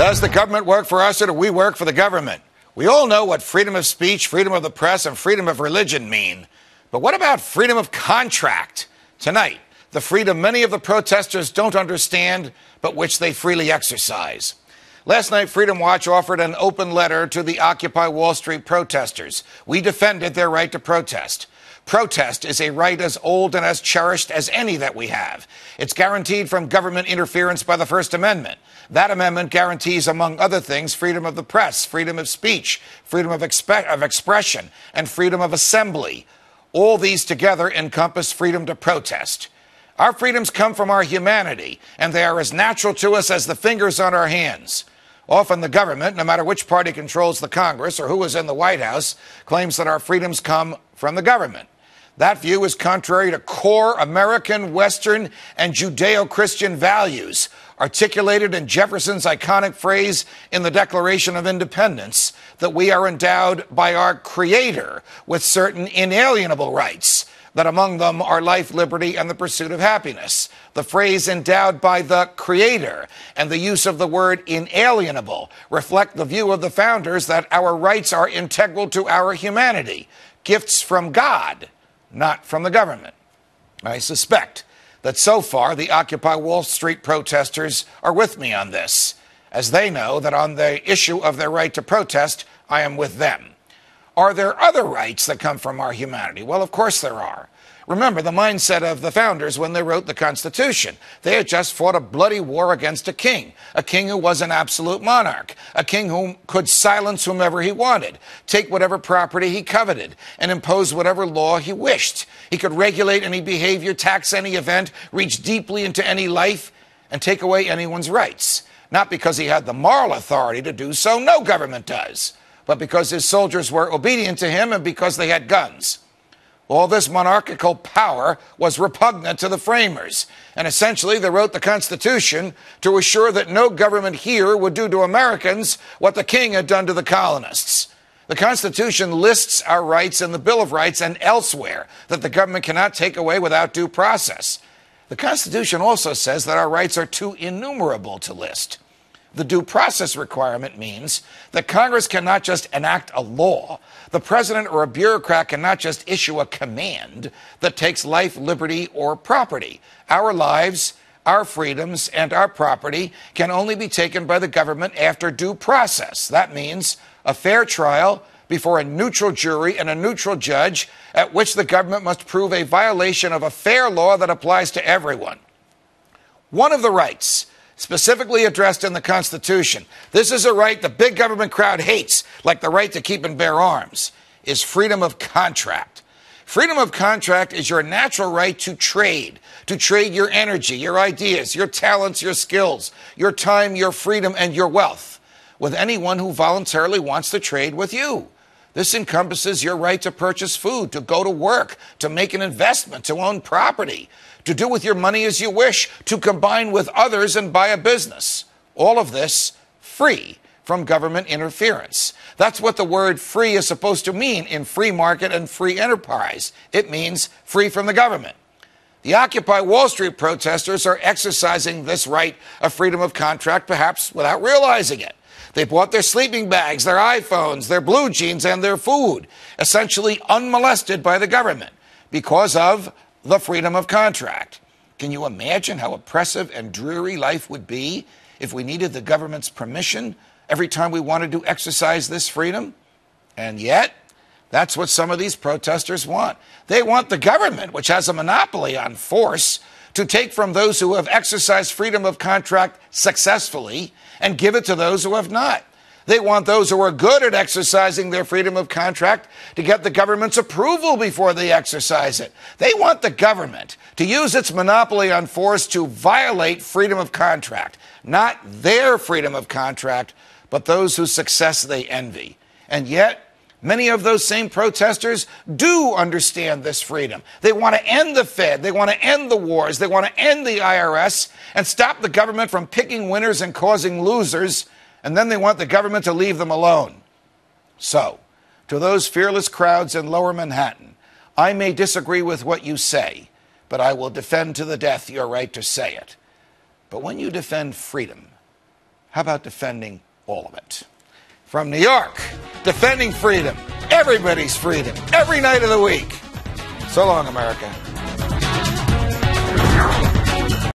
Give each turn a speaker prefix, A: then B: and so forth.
A: Does the government work for us or do we work for the government? We all know what freedom of speech, freedom of the press, and freedom of religion mean. But what about freedom of contract? Tonight, the freedom many of the protesters don't understand, but which they freely exercise. Last night, Freedom Watch offered an open letter to the Occupy Wall Street protesters. We defended their right to protest. Protest is a right as old and as cherished as any that we have. It's guaranteed from government interference by the First Amendment. That amendment guarantees, among other things, freedom of the press, freedom of speech, freedom of expression, and freedom of assembly. All these together encompass freedom to protest. Our freedoms come from our humanity, and they are as natural to us as the fingers on our hands. Often the government, no matter which party controls the Congress or who is in the White House, claims that our freedoms come from the government. That view is contrary to core American, Western, and Judeo-Christian values articulated in Jefferson's iconic phrase in the Declaration of Independence that we are endowed by our Creator with certain inalienable rights, that among them are life, liberty, and the pursuit of happiness. The phrase endowed by the Creator and the use of the word inalienable reflect the view of the founders that our rights are integral to our humanity, gifts from God, not from the government. I suspect that so far the Occupy Wall Street protesters are with me on this, as they know that on the issue of their right to protest, I am with them. Are there other rights that come from our humanity? Well, of course there are. Remember the mindset of the founders when they wrote the Constitution. They had just fought a bloody war against a king who was an absolute monarch, a king who could silence whomever he wanted, take whatever property he coveted, and impose whatever law he wished. He could regulate any behavior, tax any event, reach deeply into any life, and take away anyone's rights. Not because he had the moral authority to do so, no government does, but because his soldiers were obedient to him and because they had guns. All this monarchical power was repugnant to the framers, and essentially they wrote the Constitution to assure that no government here would do to Americans what the king had done to the colonists. The Constitution lists our rights in the Bill of Rights and elsewhere that the government cannot take away without due process. The Constitution also says that our rights are too innumerable to list. The due process requirement means that Congress cannot just enact a law. The president or a bureaucrat cannot just issue a command that takes life, liberty, or property. Our lives, our freedoms, and our property can only be taken by the government after due process. That means a fair trial before a neutral jury and a neutral judge, at which the government must prove a violation of a fair law that applies to everyone. One of the rights specifically addressed in the Constitution, this is a right the big government crowd hates, like the right to keep and bear arms, is freedom of contract. Freedom of contract is your natural right to trade your energy, your ideas, your talents, your skills, your time, your freedom, and your wealth with anyone who voluntarily wants to trade with you. This encompasses your right to purchase food, to go to work, to make an investment, to own property, to do with your money as you wish, to combine with others and buy a business. All of this free from government interference. That's what the word free is supposed to mean in free market and free enterprise. It means free from the government. The Occupy Wall Street protesters are exercising this right of freedom of contract, perhaps without realizing it. They bought their sleeping bags, their iPhones, their blue jeans, and their food, essentially unmolested by the government because of the freedom of contract. Can you imagine how oppressive and dreary life would be if we needed the government's permission every time we wanted to exercise this freedom? And yet, that's what some of these protesters want. They want the government, which has a monopoly on force, to take from those who have exercised freedom of contract successfully and give it to those who have not. They want those who are good at exercising their freedom of contract to get the government's approval before they exercise it. They want the government to use its monopoly on force to violate freedom of contract, not their freedom of contract, but those whose success they envy. And yet, many of those same protesters do understand this freedom. They want to end the Fed. They want to end the wars. They want to end the IRS and stop the government from picking winners and causing losers. And then they want the government to leave them alone. So, to those fearless crowds in Lower Manhattan, I may disagree with what you say, but I will defend to the death your right to say it. But when you defend freedom, How about defending all of it? From New York, defending freedom, everybody's freedom, every night of the week. So long, America.